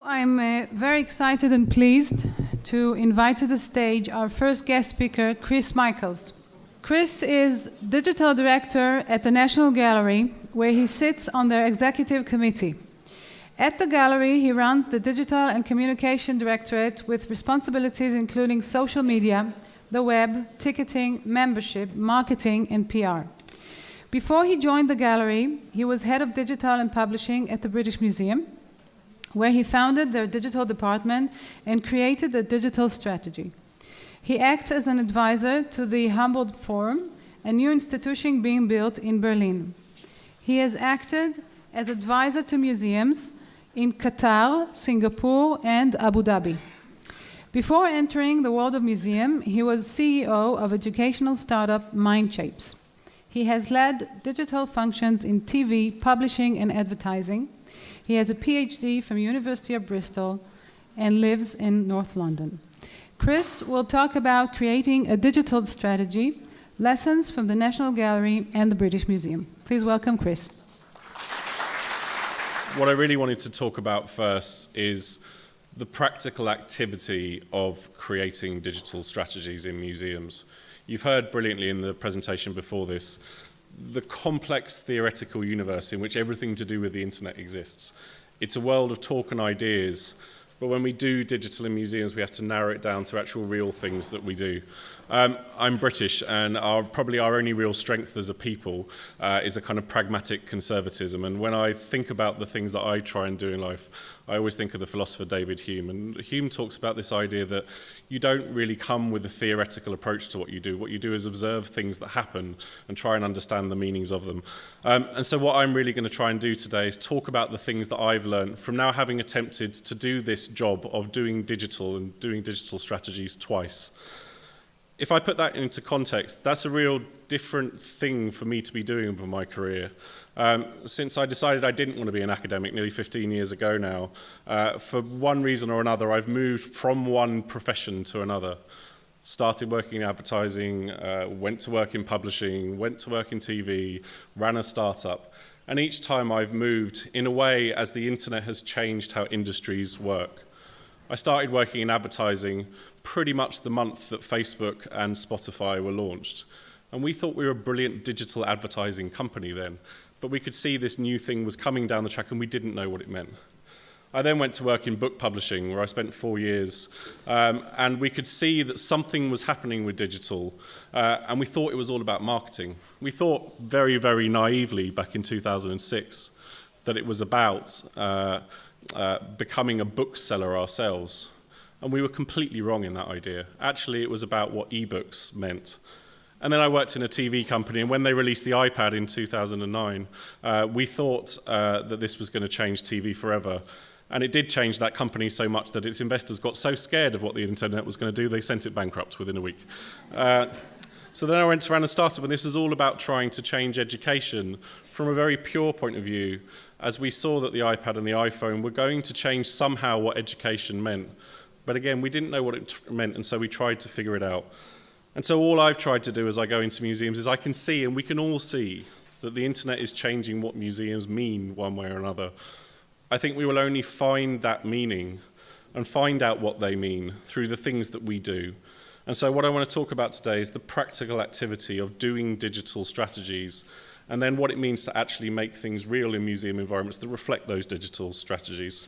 I'm very excited and pleased to invite to the stage our first guest speaker, Kris Michaels. Kris is Digital Director at the National Gallery, where he sits on their executive committee. At the gallery, he runs the Digital and Communication Directorate with responsibilities including social media, the web, ticketing, membership, marketing, and PR. Before he joined the gallery, he was head of digital and publishing at the British Museum, where he founded their digital department and created a digital strategy. He acts as an advisor to the Humboldt Forum, a new institution being built in Berlin. He has acted as advisor to museums in Qatar, Singapore, and Abu Dhabi. Before entering the world of museum, he was CEO of educational startup Mindshapes. He has led digital functions in TV, publishing, and advertising. He has a PhD from University of Bristol and lives in North London. Kris will talk about creating a digital strategy, lessons from the National Gallery and the British Museum. Please welcome Kris. What I really wanted to talk about first is the practical activity of creating digital strategies in museums. You've heard brilliantly in the presentation before this, the complex theoretical universe in which everything to do with the internet exists. It's a world of talk and ideas, but when we do digital in museums, we have to narrow it down to actual real things that we do. I'm British, and probably our only real strength as a people is a kind of pragmatic conservatism. And when I think about the things that I try and do in life, I always think of the philosopher David Hume. And Hume talks about this idea that you don't really come with a theoretical approach to what you do. What you do is observe things that happen and try and understand the meanings of them. And so what I'm really going to try and do today is talk about the things that I've learned from now having attempted to do this job of doing digital and doing digital strategies twice. If I put that into context, that's a real different thing for me to be doing with my career. Since I decided I didn't want to be an academic nearly 15 years ago now, for one reason or another, I've moved from one profession to another. Started working in advertising, went to work in publishing, went to work in TV, ran a startup. And each time I've moved in a way as the internet has changed how industries work. I started working in advertising pretty much the month that Facebook and Spotify were launched. And we thought we were a brilliant digital advertising company then, but we could see this new thing was coming down the track and we didn't know what it meant. I then went to work in book publishing, where I spent 4 years, and we could see that something was happening with digital, and we thought it was all about marketing. We thought very, very naively back in 2006 that it was about becoming a bookseller ourselves. And we were completely wrong in that idea. Actually, it was about what ebooks meant. And then I worked in a TV company, and when they released the iPad in 2009, we thought that this was going to change TV forever. And it did change that company so much that its investors got so scared of what the internet was going to do, they sent it bankrupt within a week. So then I went to run a startup, and this was all about trying to change education from a very pure point of view, as we saw that the iPad and the iPhone were going to change somehow what education meant. But again, we didn't know what it meant, and so we tried to figure it out. And so all I've tried to do as I go into museums is I can see, and we can all see, that the internet is changing what museums mean one way or another. I think we will only find that meaning and find out what they mean through the things that we do. And so what I want to talk about today is the practical activity of doing digital strategies, and then what it means to actually make things real in museum environments that reflect those digital strategies.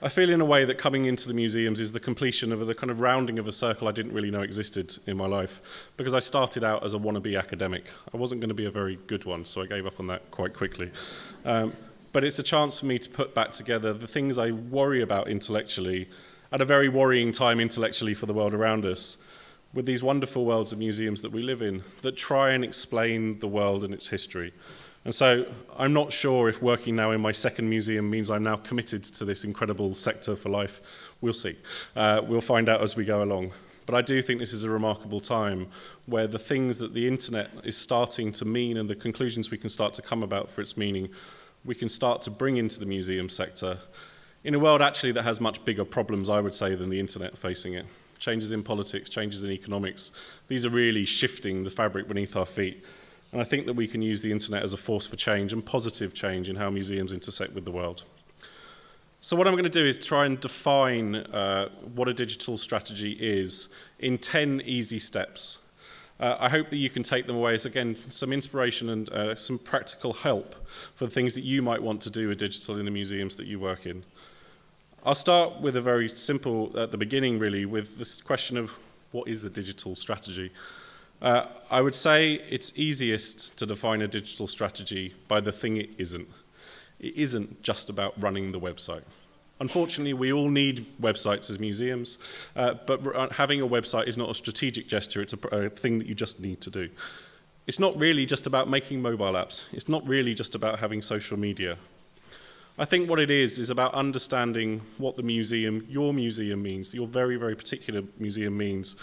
I feel in a way that coming into the museums is the completion of the kind of rounding of a circle I didn't really know existed in my life, because I started out as a wannabe academic. I wasn't going to be a very good one, so I gave up on that quite quickly. But it's a chance for me to put back together the things I worry about intellectually at a very worrying time intellectually for the world around us, with these wonderful worlds of museums that we live in that try and explain the world and its history. And so I'm not sure if working now in my second museum means I'm now committed to this incredible sector for life. We'll see. We'll find out as we go along. But I do think this is a remarkable time where the things that the internet is starting to mean and the conclusions we can start to come about for its meaning, we can start to bring into the museum sector in a world actually that has much bigger problems, I would say, than the internet facing it. Changes in politics, changes in economics. These are really shifting the fabric beneath our feet. And I think that we can use the internet as a force for change and positive change in how museums intersect with the world. So what I'm going to do is try and define what a digital strategy is in 10 easy steps. I hope that you can take them away as, again, some inspiration and some practical help for the things that you might want to do with digital in the museums that you work in. I'll start with a very simple, at the beginning really, with this question of what is a digital strategy? I would say it's easiest to define a digital strategy by the thing it isn't. It isn't just about running the website. Unfortunately, we all need websites as museums, but having a website is not a strategic gesture, it's a thing that you just need to do. It's not really just about making mobile apps. It's not really just about having social media. I think what it is about understanding what the museum, your museum means, your very, very particular museum means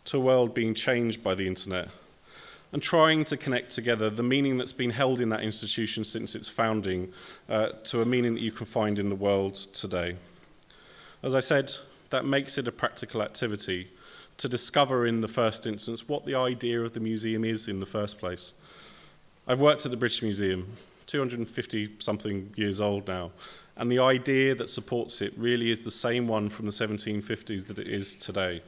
to a world being changed by the internet, and trying to connect together the meaning that's been held in that institution since its founding to a meaning that you can find in the world today. As I said, that makes it a practical activity to discover in the first instance what the idea of the museum is in the first place. I've worked at the British Museum, 250-something years old now, and the idea that supports it really is the same one from the 1750s that it is today.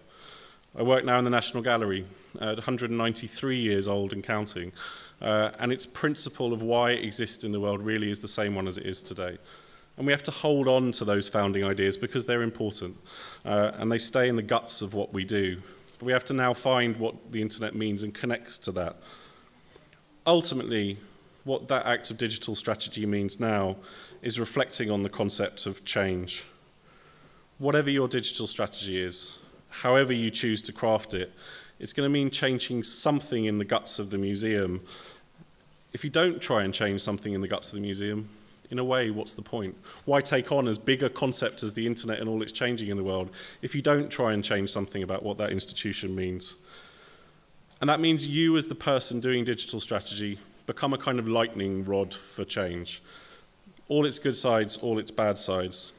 I work now in the National Gallery, 193 years old and counting, and its principle of why it exists in the world really is the same one as it is today. And we have to hold on to those founding ideas because they're important, and they stay in the guts of what we do. But we have to now find what the internet means and connects to that. Ultimately, what that act of digital strategy means now is reflecting on the concept of change. Whatever your digital strategy is, however you choose to craft it, it's going to mean changing something in the guts of the museum. If you don't try and change something in the guts of the museum, in a way, what's the point? Why take on as big a concept as the internet and all it's changing in the world if you don't try and change something about what that institution means? And that means you, as the person doing digital strategy, become a kind of lightning rod for change. All its good sides, all its bad sides.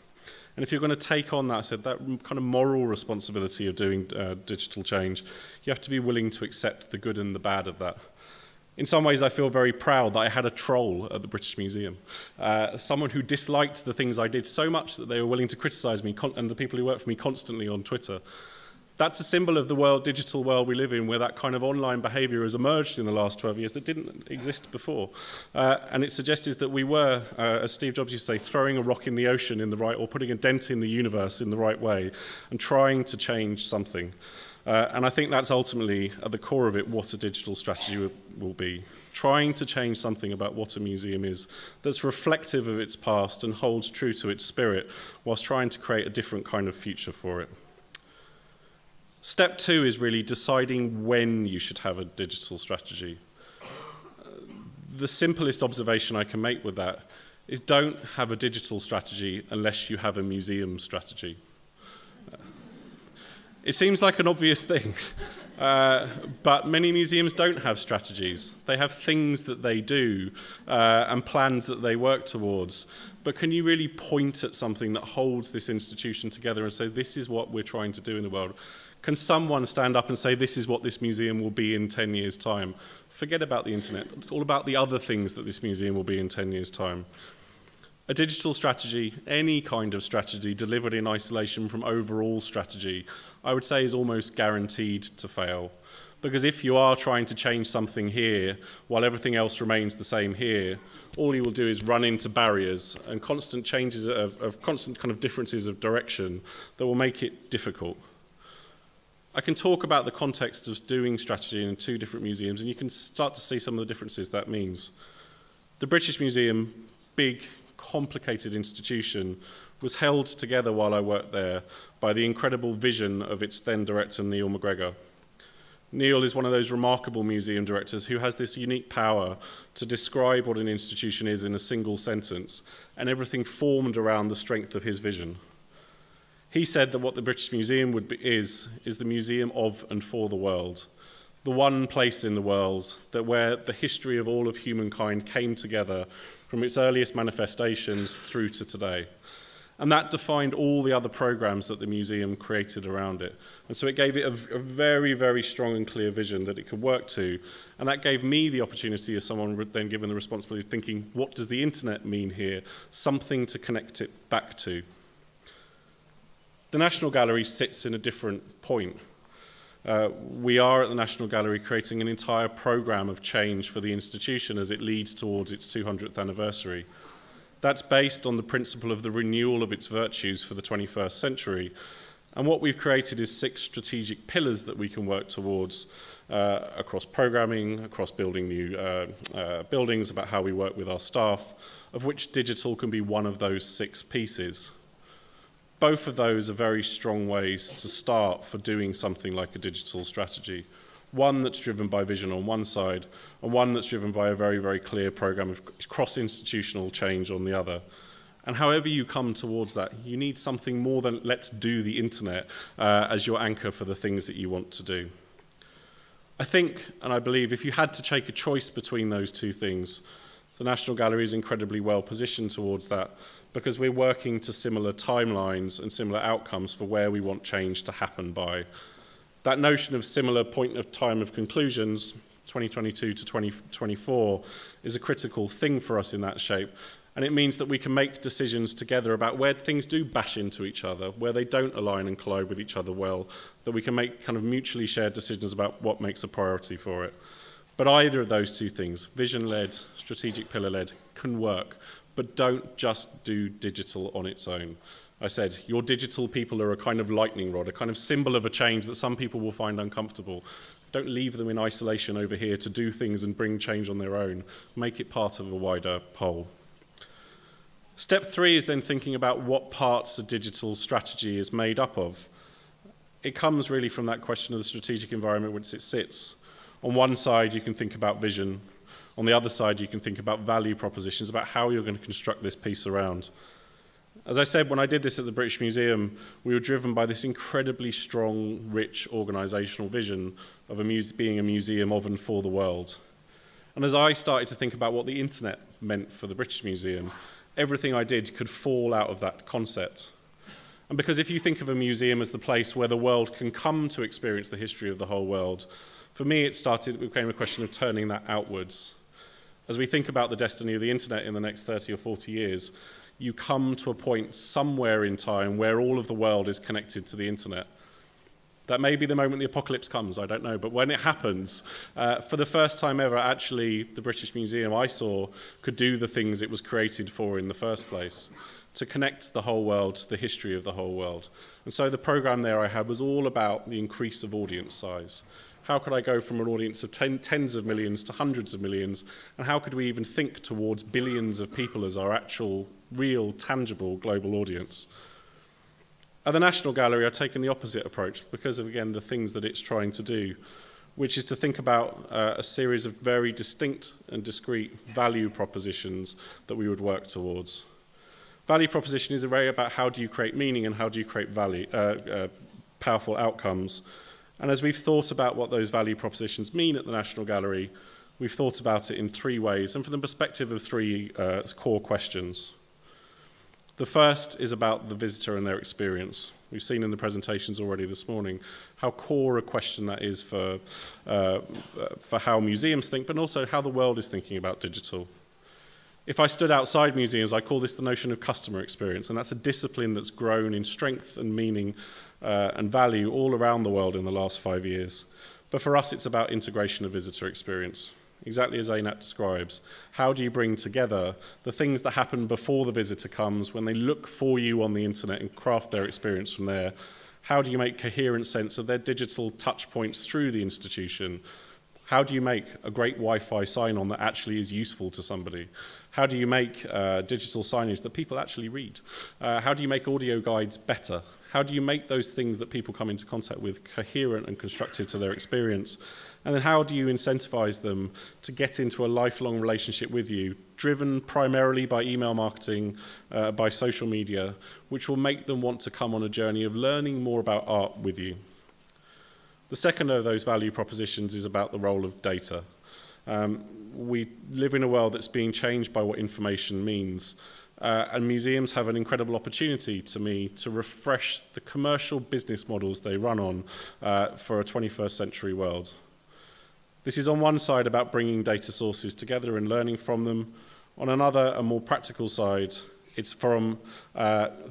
And if you're going to take on that kind of moral responsibility of doing digital change, you have to be willing to accept the good and the bad of that. In some ways, I feel very proud that I had a troll at the British Museum, someone who disliked the things I did so much that they were willing to criticize me and the people who work for me constantly on Twitter. That's a symbol of the digital world we live in, where that kind of online behavior has emerged in the last 12 years that didn't exist before. And it suggests that we were, as Steve Jobs used to say, throwing a rock in the ocean in the right, or putting a dent in the universe in the right way, and trying to change something. And I think that's ultimately, at the core of it, what a digital strategy will be. Trying to change something about what a museum is that's reflective of its past and holds true to its spirit, whilst trying to create a different kind of future for it. Step 2 is really deciding when you should have a digital strategy. The simplest observation I can make with that is don't have a digital strategy unless you have a museum strategy. It seems like an obvious thing, but many museums don't have strategies. They have things that they do and plans that they work towards. But can you really point at something that holds this institution together and say, this is what we're trying to do in the world? Can someone stand up and say, this is what this museum will be in 10 years' time? Forget about the internet. It's all about the other things that this museum will be in 10 years' time. A digital strategy, any kind of strategy delivered in isolation from overall strategy, I would say is almost guaranteed to fail. Because if you are trying to change something here while everything else remains the same here, all you will do is run into barriers and constant changes of constant kind of differences of direction that will make it difficult. I can talk about the context of doing strategy in 2 different museums, and you can start to see some of the differences that means. The British Museum, big, complicated institution, was held together while I worked there by the incredible vision of its then director, Neil McGregor. Neil is one of those remarkable museum directors who has this unique power to describe what an institution is in a single sentence, and everything formed around the strength of his vision. He said that what the British Museum is the museum of and for the world, the one place in the world where the history of all of humankind came together from its earliest manifestations through to today. And that defined all the other programs that the museum created around it. And so it gave it a very, very strong and clear vision that it could work to. And that gave me the opportunity, as someone then given the responsibility of thinking, what does the internet mean here? Something to connect it back to. The National Gallery sits in a different point. We are at the National Gallery creating an entire programme of change for the institution as it leads towards its 200th anniversary. That's based on the principle of the renewal of its virtues for the 21st century. And what we've created is 6 strategic pillars that we can work towards across programming, across building new buildings, about how we work with our staff, of which digital can be one of those 6 pieces. Both of those are very strong ways to start for doing something like a digital strategy. One that's driven by vision on one side, and one that's driven by a very, very clear programme of cross-institutional change on the other. And however you come towards that, you need something more than let's do the internet as your anchor for the things that you want to do. I think, and I believe, if you had to take a choice between those two things, the National Gallery is incredibly well positioned towards that because we're working to similar timelines and similar outcomes for where we want change to happen by. That notion of similar point of time of conclusions, 2022 to 2024, is a critical thing for us in that shape. And it means that we can make decisions together about where things do bash into each other, where they don't align and collide with each other well, that we can make kind of mutually shared decisions about what makes a priority for it. But either of those two things, vision-led, strategic pillar-led, can work, but don't just do digital on its own. I said, your digital people are a kind of lightning rod, a kind of symbol of a change that some people will find uncomfortable. Don't leave them in isolation over here to do things and bring change on their own. Make it part of a wider whole. Step 3 is then thinking about what parts a digital strategy is made up of. It comes really from that question of the strategic environment which it sits. On one side, you can think about vision. On the other side, you can think about value propositions, about how you're going to construct this piece around. As I said, when I did this at the British Museum, we were driven by this incredibly strong, rich organisational vision of being a museum of and for the world. And as I started to think about what the internet meant for the British Museum, everything I did could fall out of that concept. And because if you think of a museum as the place where the world can come to experience the history of the whole world, for me it became a question of turning that outwards. As we think about the destiny of the internet in the next 30 or 40 years, you come to a point somewhere in time where all of the world is connected to the internet. That may be the moment the apocalypse comes, I don't know, but when it happens, for the first time ever, actually, the British Museum I saw could do the things it was created for in the first place, to connect the whole world to the history of the whole world. And so the programme there I had was all about the increase of audience size. How could I go from an audience of tens of millions to hundreds of millions, and how could we even think towards billions of people as our actual, real, tangible global audience? At the National Gallery, I've taken the opposite approach because of, again, the things that it's trying to do, which is to think about a series of very distinct and discrete value propositions that we would work towards. Value proposition is very about how do you create meaning and how do you create value, powerful outcomes. And as we've thought about what those value propositions mean at the National Gallery, we've thought about it in 3 ways, and from the perspective of 3 core questions. The first is about the visitor and their experience. We've seen in the presentations already this morning how core a question that is for how museums think, but also how the world is thinking about digital. If I stood outside museums, I call this the notion of customer experience, and that's a discipline that's grown in strength and meaning and value all around the world in the last 5 years. But for us, it's about integration of visitor experience. Exactly as Einat describes. How do you bring together the things that happen before the visitor comes, when they look for you on the internet and craft their experience from there? How do you make coherent sense of their digital touch points through the institution? How do you make a great Wi-Fi sign-on that actually is useful to somebody? How do you make digital signage that people actually read? How do you make audio guides better? How do you make those things that people come into contact with coherent and constructive to their experience? And then how do you incentivize them to get into a lifelong relationship with you, driven primarily by email marketing, by social media, which will make them want to come on a journey of learning more about art with you? The second of those value propositions is about the role of data. We live in a world that's being changed by what information means. And museums have an incredible opportunity, to me, to refresh the commercial business models they run on for a 21st century world. This is on one side about bringing data sources together and learning from them. On another, a more practical side, It's from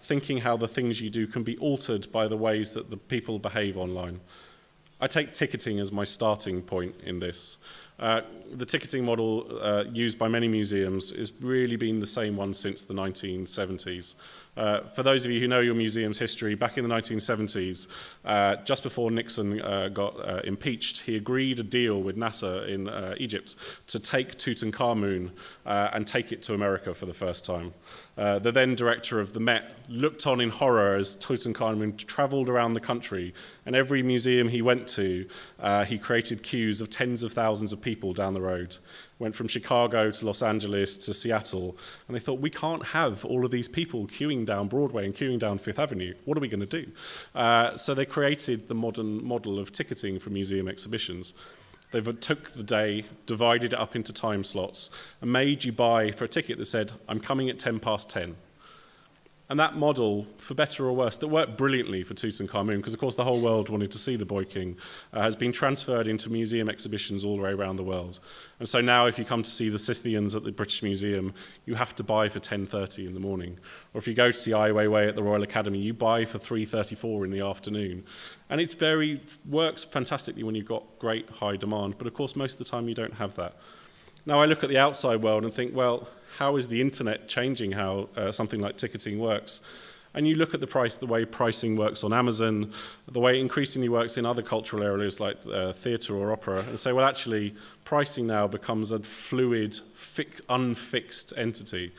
thinking how the things you do can be altered by the ways that the people behave online. I take ticketing as my starting point in this. The ticketing model used by many museums has really been the same one since the 1970s. For those of you who know your museum's history, back in the 1970s, just before Nixon got impeached, he agreed a deal with NASA in Egypt to take Tutankhamun and take it to America for the first time. The then director of the Met looked on in horror as Tutankhamun travelled around the country, and every museum he went to, he created queues of tens of thousands of people down the road. Went from Chicago to Los Angeles to Seattle, and they thought, we can't have all of these people queuing down Broadway and queuing down Fifth Avenue. What are we going to do? So they created the modern model of ticketing for museum exhibitions. They took the day, divided it up into time slots, and made you buy for a ticket that said, I'm coming at 10:10. And that model, for better or worse, that worked brilliantly for Tutankhamun, because of course the whole world wanted to see the boy king, has been transferred into museum exhibitions all the way around the world. And so now if you come to see the Scythians at the British Museum, you have to buy for 10:30 in the morning. Or if you go to see Ai Weiwei at the Royal Academy, you buy for 3:34 in the afternoon. And it's works fantastically when you've got great high demand, but of course most of the time you don't have that. Now I look at the outside world and think, well, how is the internet changing how something like ticketing works? And you look at the way pricing works on Amazon, the way it increasingly works in other cultural areas like theatre or opera, and say, well, actually, pricing now becomes a fluid, unfixed entity.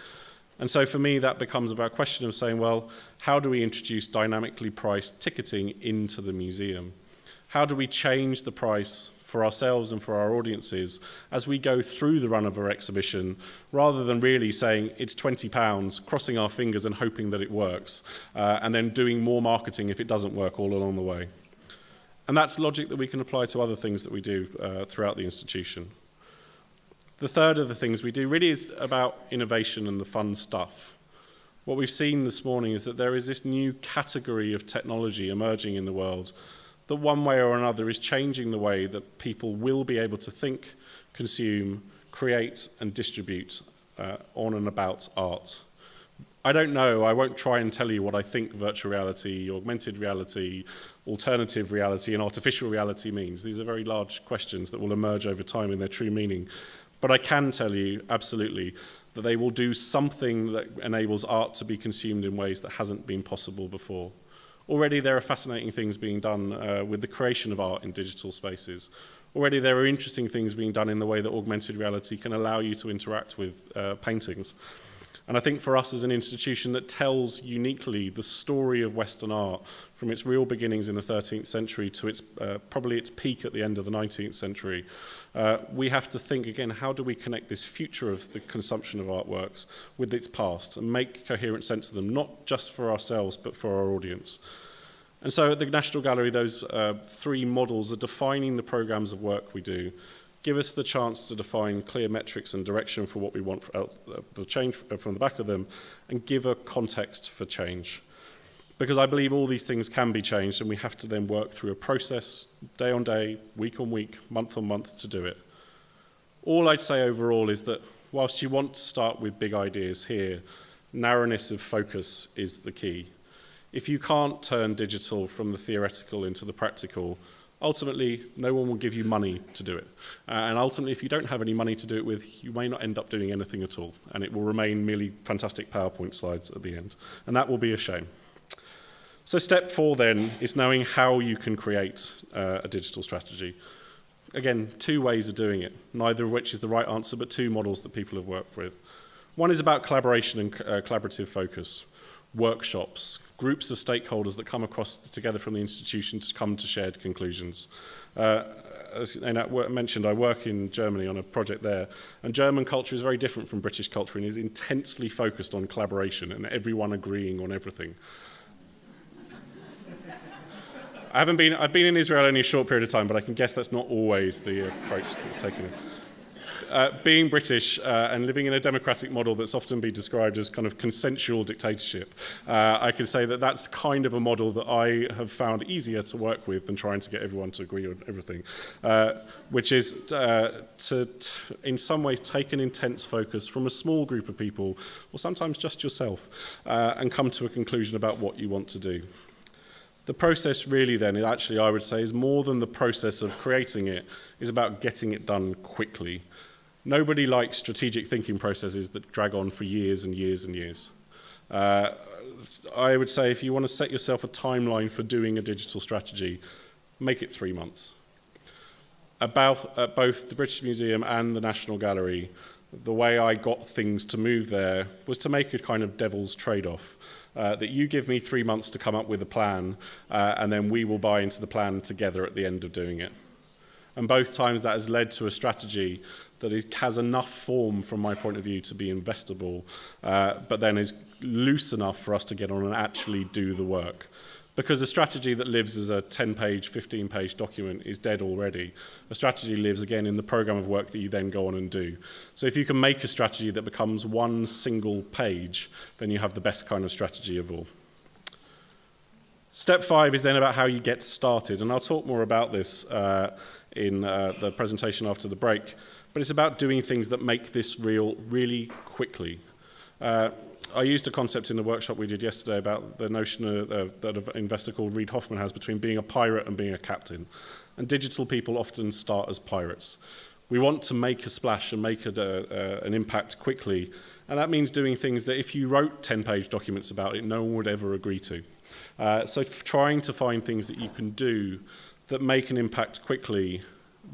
And so for me, that becomes about a question of saying, well, how do we introduce dynamically priced ticketing into the museum? How do we change the price for ourselves and for our audiences as we go through the run of our exhibition, rather than really saying it's £20, crossing our fingers and hoping that it works, and then doing more marketing if it doesn't work all along the way. And that's logic that we can apply to other things that we do throughout the institution. The third of the things we do really is about innovation and the fun stuff. What we've seen this morning is that there is this new category of technology emerging in the world that one way or another is changing the way that people will be able to think, consume, create and distribute on and about art. I don't know, I won't try and tell you what I think virtual reality, augmented reality, alternative reality and artificial reality means. These are very large questions that will emerge over time in their true meaning. But I can tell you absolutely that they will do something that enables art to be consumed in ways that hasn't been possible before. Already there are fascinating things being done with the creation of art in digital spaces. Already there are interesting things being done in the way that augmented reality can allow you to interact with paintings. And I think for us as an institution that tells uniquely the story of Western art from its real beginnings in the 13th century to its probably its peak at the end of the 19th century, we have to think again, how do we connect this future of the consumption of artworks with its past and make coherent sense of them, not just for ourselves, but for our audience. And so at the National Gallery, those three models are defining the programs of work we do, give us the chance to define clear metrics and direction for what we want the change from the back of them, and give a context for change. Because I believe all these things can be changed, and we have to then work through a process, day on day, week on week, month on month to do it. All I'd say overall is that whilst you want to start with big ideas here, narrowness of focus is the key. If you can't turn digital from the theoretical into the practical, ultimately, no one will give you money to do it. And ultimately, if you don't have any money to do it with, you may not end up doing anything at all. And it will remain merely fantastic PowerPoint slides at the end. And that will be a shame. So step 4 then is knowing how you can create a digital strategy. Again, 2 ways of doing it, neither of which is the right answer, but 2 models that people have worked with. One is about collaboration and collaborative focus. Workshops, groups of stakeholders that come across together from the institution to come to shared conclusions. As I mentioned, I work in Germany on a project there, and German culture is very different from British culture and is intensely focused on collaboration and everyone agreeing on everything. I've been in Israel only a short period of time, but I can guess that's not always the approach that's taken. being British and living in a democratic model that's often been described as kind of consensual dictatorship, I can say that that's kind of a model that I have found easier to work with than trying to get everyone to agree on everything, which is to in some ways take an intense focus from a small group of people, or sometimes just yourself, and come to a conclusion about what you want to do. The process really then, actually I would say, is more than the process of creating it, is about getting it done quickly. Nobody likes strategic thinking processes that drag on for years and years and years. I would say if you want to set yourself a timeline for doing a digital strategy, make it 3 months. At both the British Museum and the National Gallery, the way I got things to move there was to make a kind of devil's trade-off. That you give me 3 months to come up with a plan, and then we will buy into the plan together at the end of doing it. And both times that has led to a strategy that has enough form, from my point of view, to be investable, but then is loose enough for us to get on and actually do the work. Because a strategy that lives as a 10-page, 15-page document is dead already. A strategy lives, again, in the program of work that you then go on and do. So if you can make a strategy that becomes one single page, then you have the best kind of strategy of all. Step 5 is then about how you get started, and I'll talk more about this in the presentation after the break, but it's about doing things that make this real really quickly. I used a concept in the workshop we did yesterday about the notion that an investor called Reid Hoffman has between being a pirate and being a captain. And digital people often start as pirates. We want to make a splash and make an impact quickly, and that means doing things that if you wrote 10-page documents about it, no one would ever agree to. So trying to find things that you can do that make an impact quickly,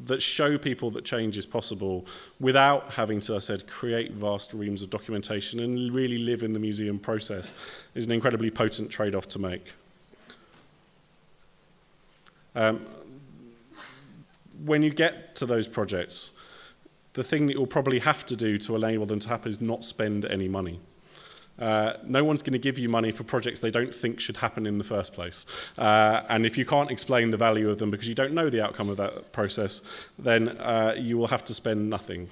that show people that change is possible without having to, as I said, create vast reams of documentation and really live in the museum process is an incredibly potent trade-off to make. When you get to those projects, the thing that you'll probably have to do to enable them to happen is not spend any money. No one's going to give you money for projects they don't think should happen in the first place. And if you can't explain the value of them because you don't know the outcome of that process, then you will have to spend nothing.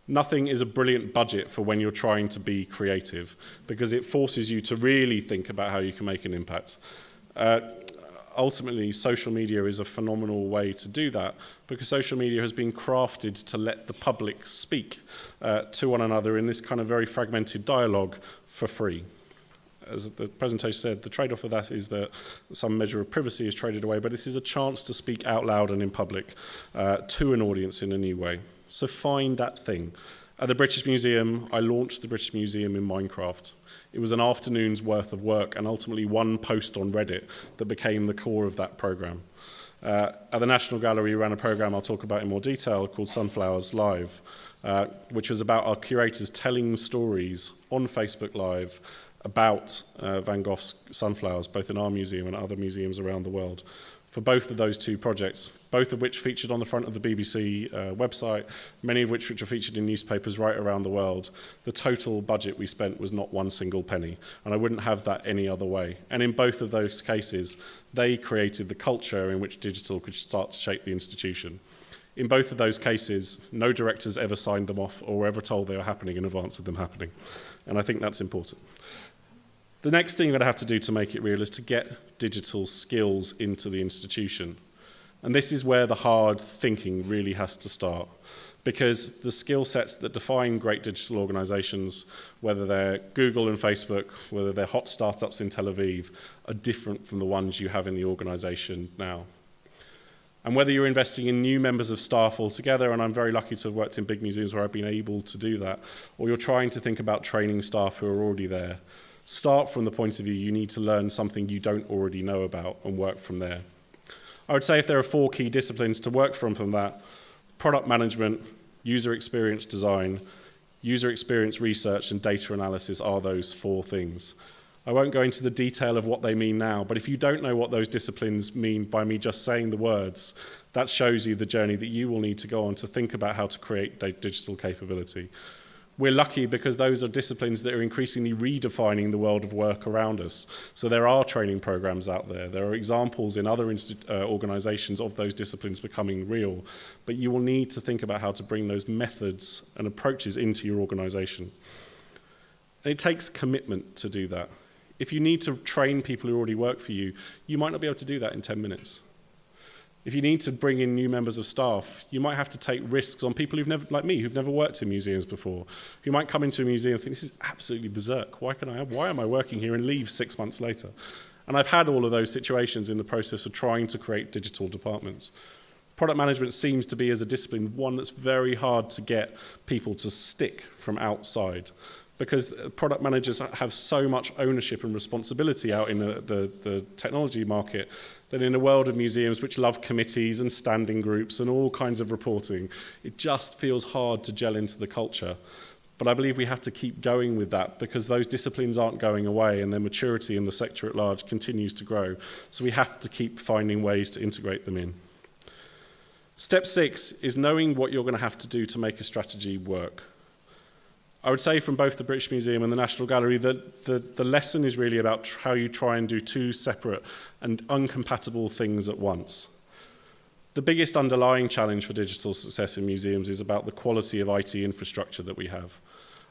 Nothing is a brilliant budget for when you're trying to be creative, because it forces you to really think about how you can make an impact. Ultimately, social media is a phenomenal way to do that, because social media has been crafted to let the public speak to one another in this kind of very fragmented dialogue for free. As the presentation said, the trade-off of that is that some measure of privacy is traded away, but this is a chance to speak out loud and in public to an audience in a new way. So find that thing. At the British Museum, I launched the British Museum in Minecraft. It was an afternoon's worth of work and ultimately one post on Reddit that became the core of that program. At the National Gallery, we ran a program I'll talk about in more detail called Sunflowers Live, which was about our curators telling stories on Facebook Live about Van Gogh's sunflowers, both in our museum and other museums around the world. For both of those two projects, both of which featured on the front of the BBC website, many of which are featured in newspapers right around the world, the total budget we spent was not one single penny, and I wouldn't have that any other way. And in both of those cases, they created the culture in which digital could start to shape the institution. In both of those cases, no directors ever signed them off or were ever told they were happening in advance of them happening, and I think that's important. The next thing you're going to have to do to make it real is to get digital skills into the institution. And this is where the hard thinking really has to start, because the skill sets that define great digital organizations, whether they're Google and Facebook, whether they're hot startups in Tel Aviv, are different from the ones you have in the organization now. And whether you're investing in new members of staff altogether, and I'm very lucky to have worked in big museums where I've been able to do that, or you're trying to think about training staff who are already there, start from the point of view you need to learn something you don't already know about and work from there. I would say if there are 4 key disciplines to work from that, product management, user experience design, user experience research, and data analysis are those 4 things. I won't go into the detail of what they mean now, but if you don't know what those disciplines mean by me just saying the words, that shows you the journey that you will need to go on to think about how to create digital capability. We're lucky because those are disciplines that are increasingly redefining the world of work around us. So there are training programs out there. There are examples in other organizations of those disciplines becoming real. But you will need to think about how to bring those methods and approaches into your organization. And it takes commitment to do that. If you need to train people who already work for you, you might not be able to do that in 10 minutes. If you need to bring in new members of staff, you might have to take risks on people who've never, like me, who've never worked in museums before, who might come into a museum and think, this is absolutely berserk. Why am I working here, and leave 6 months later? And I've had all of those situations in the process of trying to create digital departments. Product management seems to be, as a discipline, one that's very hard to get people to stick from outside, because product managers have so much ownership and responsibility out in the technology market that in a world of museums which love committees and standing groups and all kinds of reporting, it just feels hard to gel into the culture. But I believe we have to keep going with that, because those disciplines aren't going away and their maturity in the sector at large continues to grow. So we have to keep finding ways to integrate them in. Step 6 is knowing what you're going to have to do to make a strategy work. I would say from both the British Museum and the National Gallery that the lesson is really about how you try and do two separate and incompatible things at once. The biggest underlying challenge for digital success in museums is about the quality of IT infrastructure that we have.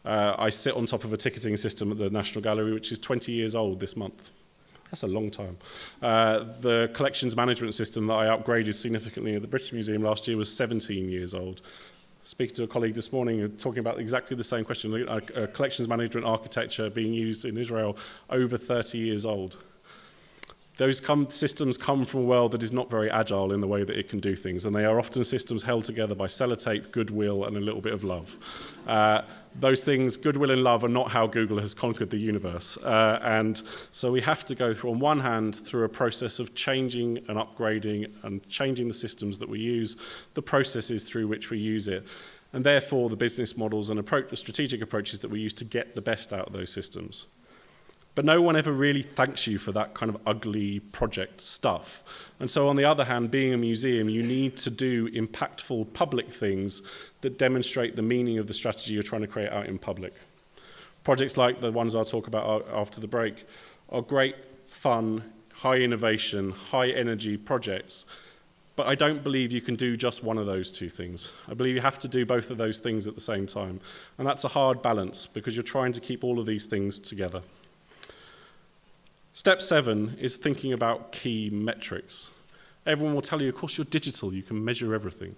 I sit on top of a ticketing system at the National Gallery which is 20 years old this month. That's a long time. The collections management system that I upgraded significantly at the British Museum last year was 17 years old. Speaking to a colleague this morning, talking about exactly the same question, collections management architecture being used in Israel, over 30 years old. Those systems come from a world that is not very agile in the way that it can do things, and they are often systems held together by sellotape, goodwill, and a little bit of love. Those things, goodwill and love, are not how Google has conquered the universe. And so we have to go through, on one hand, through a process of changing and upgrading and changing the systems that we use, the processes through which we use it, and therefore the business models and the strategic approaches that we use to get the best out of those systems. But no one ever really thanks you for that kind of ugly project stuff. And so on the other hand, being a museum, you need to do impactful public things that demonstrate the meaning of the strategy you're trying to create out in public. Projects like the ones I'll talk about after the break are great, fun, high innovation, high energy projects. But I don't believe you can do just one of those two things. I believe you have to do both of those things at the same time. And that's a hard balance, because you're trying to keep all of these things together. Step 7 is thinking about key metrics. Everyone will tell you, of course, you're digital, you can measure everything.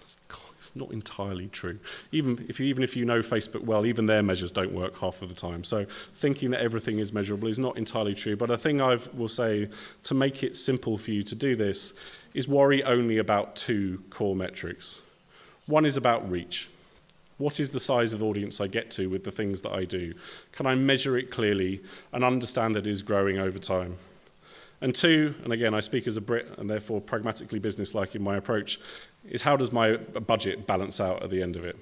It's not entirely true. Even if you know Facebook well, even their measures don't work half of the time. So thinking that everything is measurable is not entirely true. But a thing I will say to make it simple for you to do this is worry only about 2 core metrics. One is about reach. What is the size of audience I get to with the things that I do? Can I measure it clearly and understand that it is growing over time? And 2, and again, I speak as a Brit and therefore pragmatically business-like in my approach, is how does my budget balance out at the end of it?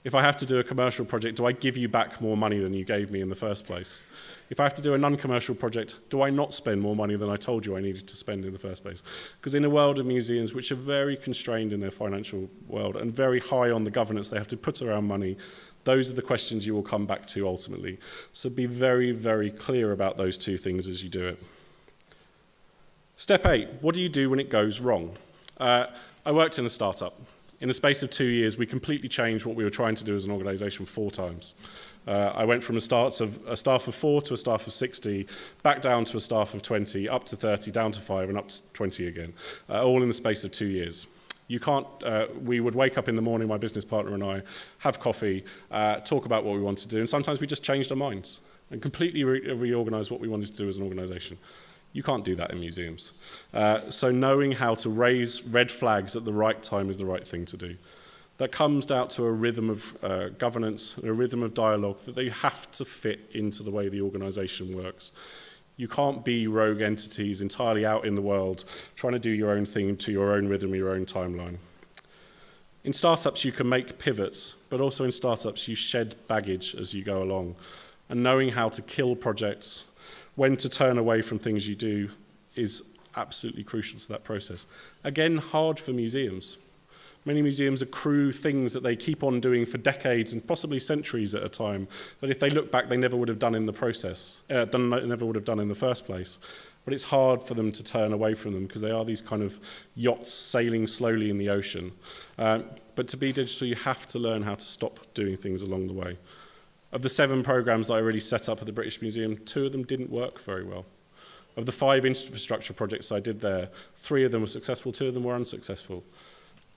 If I have to do a commercial project, do I give you back more money than you gave me in the first place? If I have to do a non-commercial project, do I not spend more money than I told you I needed to spend in the first place? Because in a world of museums which are very constrained in their financial world and very high on the governance they have to put around money, those are the questions you will come back to ultimately. So be very, very clear about those 2 things as you do it. Step 8, what do you do when it goes wrong? I worked in a startup. In the space of 2 years, we completely changed what we were trying to do as an organisation 4 times. I went from a staff of 4 to a staff of 60, back down to a staff of 20, up to 30, down to 5, and up to 20 again, all in the space of 2 years. You can't, we would wake up in the morning, my business partner and I, have coffee, talk about what we want to do, and sometimes we just changed our minds and completely reorganised what we wanted to do as an organisation. You can't do that in museums. So knowing how to raise red flags at the right time is the right thing to do. That comes down to a rhythm of governance, a rhythm of dialogue that they have to fit into the way the organisation works. You can't be rogue entities entirely out in the world trying to do your own thing to your own rhythm, your own timeline. In startups, you can make pivots, but also in startups, you shed baggage as you go along. And knowing how to kill projects, when to turn away from things you do, is absolutely crucial to that process. Again, hard for museums, Many museums accrue things that they keep on doing for decades and possibly centuries at a time, that if they look back, they never would have done in the process, never would have done in the first place. But it's hard for them to turn away from them because they are these kind of yachts sailing slowly in the ocean. But to be digital, you have to learn how to stop doing things along the way. Of the 7 programs that I really set up at the British Museum, 2 of them didn't work very well. Of the 5 infrastructure projects I did there, 3 of them were successful, 2 of them were unsuccessful.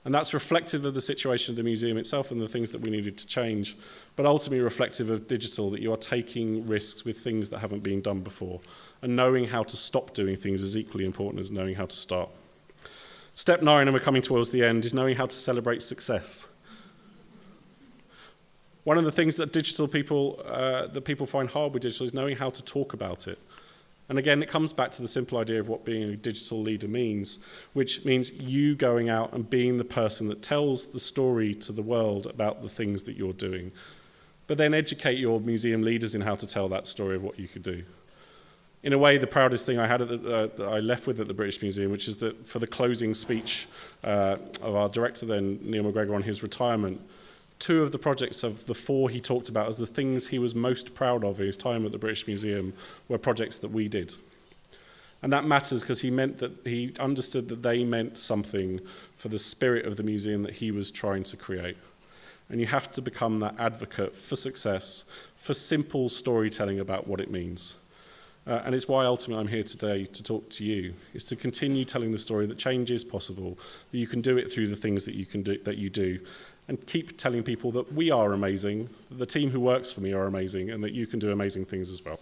And that's reflective of the situation of the museum itself and the things that we needed to change, but ultimately reflective of digital, that you are taking risks with things that haven't been done before. And knowing how to stop doing things is equally important as knowing how to start. Step 9, and we're coming towards the end, is knowing how to celebrate success. One of the things that people find hard with digital is knowing how to talk about it. And again, it comes back to the simple idea of what being a digital leader means, which means you going out and being the person that tells the story to the world about the things that you're doing. But then educate your museum leaders in how to tell that story of what you could do. In a way, the proudest thing I had that I left with at the British Museum, which is that for the closing speech of our director then, Neil McGregor, on his retirement, 2 of the projects of the 4 he talked about as the things he was most proud of in his time at the British Museum were projects that we did. And that matters because he understood that they meant something for the spirit of the museum that he was trying to create. And you have to become that advocate for success, for simple storytelling about what it means. And it's why ultimately I'm here today to talk to you, is to continue telling the story that change is possible, that you can do it through the things that you do, and keep telling people that we are amazing, that the team who works for me are amazing, and that you can do amazing things as well.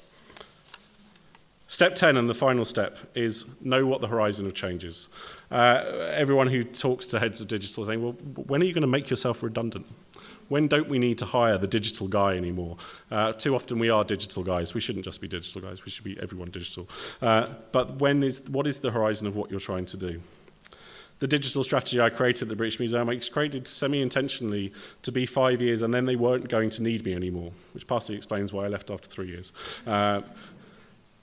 Step 10, and the final step, is know what the horizon of change is. Everyone who talks to heads of digital is saying, well, when are you going to make yourself redundant? When don't we need to hire the digital guy anymore? Too often we are digital guys. We shouldn't just be digital guys. We should be everyone digital. But what is the horizon of what you're trying to do? The digital strategy I created at the British Museum, I created semi-intentionally to be 5 years, and then they weren't going to need me anymore, which partially explains why I left after 3 years.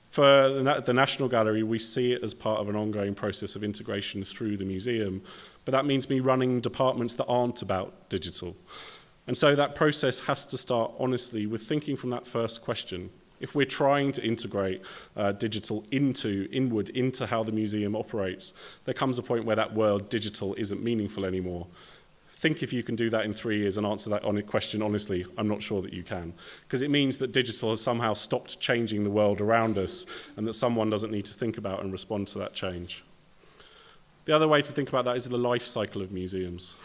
For the National Gallery, we see it as part of an ongoing process of integration through the museum, but that means me running departments that aren't about digital. And so that process has to start honestly with thinking from that first question. If we're trying to integrate digital inward into how the museum operates, there comes a point where that word digital isn't meaningful anymore. Think if you can do that in 3 years and answer that question honestly. I'm not sure that you can, because it means that digital has somehow stopped changing the world around us and that someone doesn't need to think about and respond to that change. The other way to think about that is the life cycle of museums.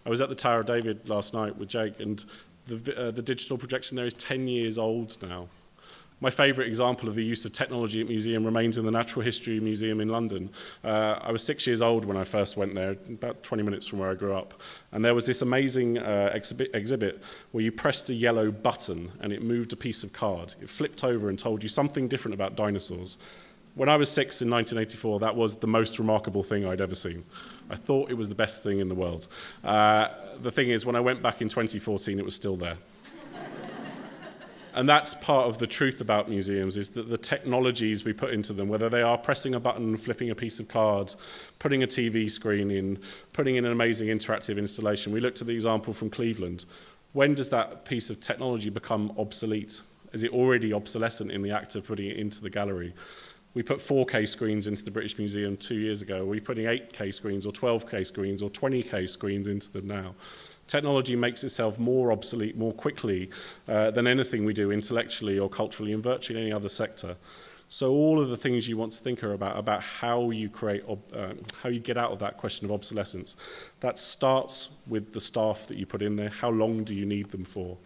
I was at the Tower of David last night with Jake, and the digital projection there is 10 years old now. My favourite example of the use of technology at museum remains in the Natural History Museum in London. I was 6 years old when I first went there, about 20 minutes from where I grew up. And there was this amazing exhibit where you pressed a yellow button and it moved a piece of card. It flipped over and told you something different about dinosaurs. When I was 6 in 1984, that was the most remarkable thing I'd ever seen. I thought it was the best thing in the world. The thing is, when I went back in 2014, it was still there. And that's part of the truth about museums, is that the technologies we put into them, whether they are pressing a button, flipping a piece of card, putting a TV screen in, putting in an amazing interactive installation. We looked at the example from Cleveland. When does that piece of technology become obsolete? Is it already obsolescent in the act of putting it into the gallery? We put 4K screens into the British Museum 2 years ago. Are we putting 8K screens or 12K screens or 20K screens into them now? Technology makes itself more obsolete more quickly than anything we do intellectually or culturally in virtually any other sector. So all of the things you want to think are about how you create, how you get out of that question of obsolescence, that starts with the staff that you put in there. How long do you need them for?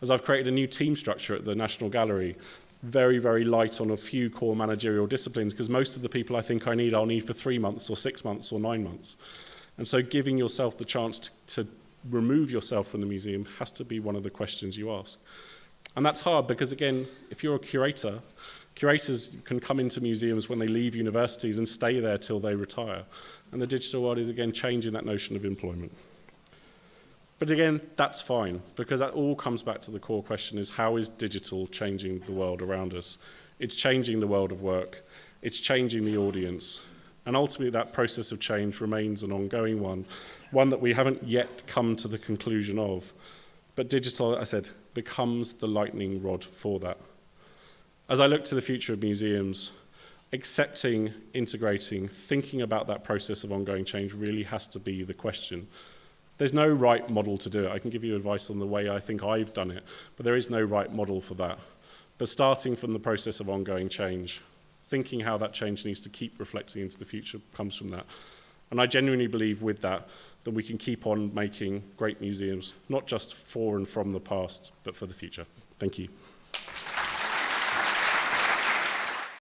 As I've created a new team structure at the National Gallery, very, very light on a few core managerial disciplines, because most of the people I think I'll need for 3 months or 6 months or 9 months. And so giving yourself the chance to remove yourself from the museum has to be one of the questions you ask. And that's hard because, again, if you're a curator, curators can come into museums when they leave universities and stay there till they retire. And the digital world is, again, changing that notion of employment. But again, that's fine, because that all comes back to the core question is, how is digital changing the world around us? It's changing the world of work. It's changing the audience. And ultimately that process of change remains an ongoing one that we haven't yet come to the conclusion of. But digital, I said, becomes the lightning rod for that. As I look to the future of museums, accepting, integrating, thinking about that process of ongoing change really has to be the question. There's no right model to do it. I can give you advice on the way I think I've done it, but there is no right model for that. But starting from the process of ongoing change, thinking how that change needs to keep reflecting into the future comes from that. And I genuinely believe with that we can keep on making great museums, not just for and from the past, but for the future. Thank you.